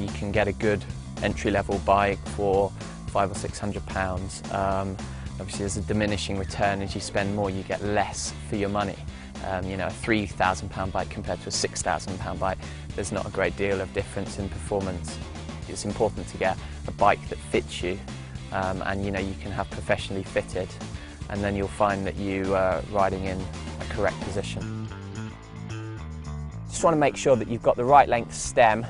you can get a good entry-level bike for £500 or £600. Obviously there's a diminishing return. As you spend more, you get less for your money. You know, a £3,000 bike compared to a £6,000 bike, there's not a great deal of difference in performance. It's important to get a bike that fits you, and you know, you can have professionally fitted, and then you'll find that you are riding in a correct position. Just want to make sure that you've got the right length stem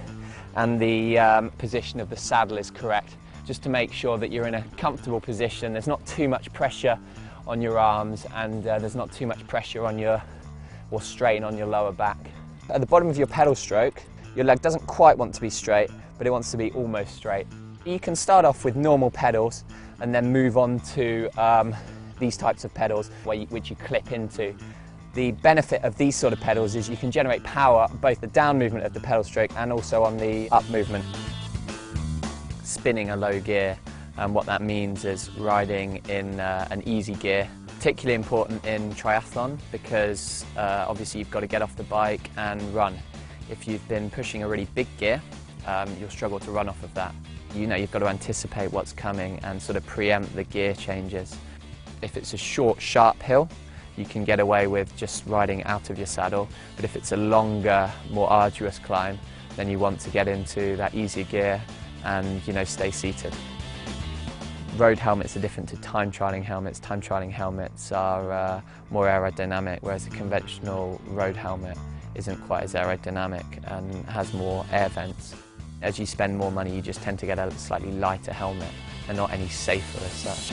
and the position of the saddle is correct, just to make sure that you're in a comfortable position. There's not too much pressure on your arms, and there's not too much pressure on your, or strain on your lower back. At the bottom of your pedal stroke, your leg doesn't quite want to be straight, but it wants to be almost straight. You can start off with normal pedals and then move on to these types of pedals which you clip into. The benefit of these sort of pedals is you can generate power, both the down movement of the pedal stroke and also on the up movement. Spinning a low gear, and what that means is riding in an easy gear. Particularly important in triathlon because obviously you've got to get off the bike and run. If you've been pushing a really big gear, you'll struggle to run off of that. You know, you've got to anticipate what's coming and sort of preempt the gear changes. If it's a short, sharp hill, you can get away with just riding out of your saddle, but if it's a longer, more arduous climb, then you want to get into that easier gear and, you know, stay seated. Road helmets are different to time trialling helmets. Time trialling helmets are more aerodynamic, whereas a conventional road helmet isn't quite as aerodynamic and has more air vents. As you spend more money, you just tend to get a slightly lighter helmet and not any safer as such.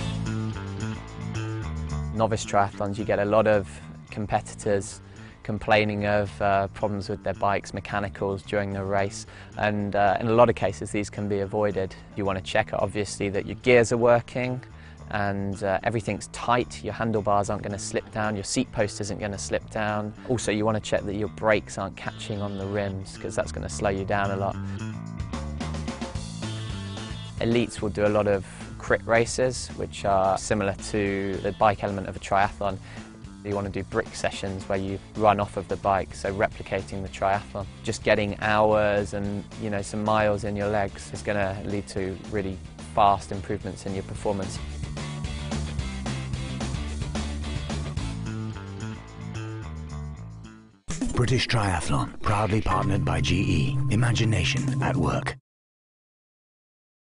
Novice triathlons, you get a lot of competitors complaining of problems with their bikes, mechanicals during the race, and in a lot of cases these can be avoided. You want to check obviously that your gears are working and everything's tight, your handlebars aren't going to slip down, your seat post isn't going to slip down. Also you want to check that your brakes aren't catching on the rims because that's going to slow you down a lot. Elites will do a lot of crit races, which are similar to the bike element of a triathlon. You want to do brick sessions where you run off of the bike, so replicating the triathlon. Just getting hours and, you know, some miles in your legs is going to lead to really fast improvements in your performance. British Triathlon, proudly partnered by GE. Imagination at work.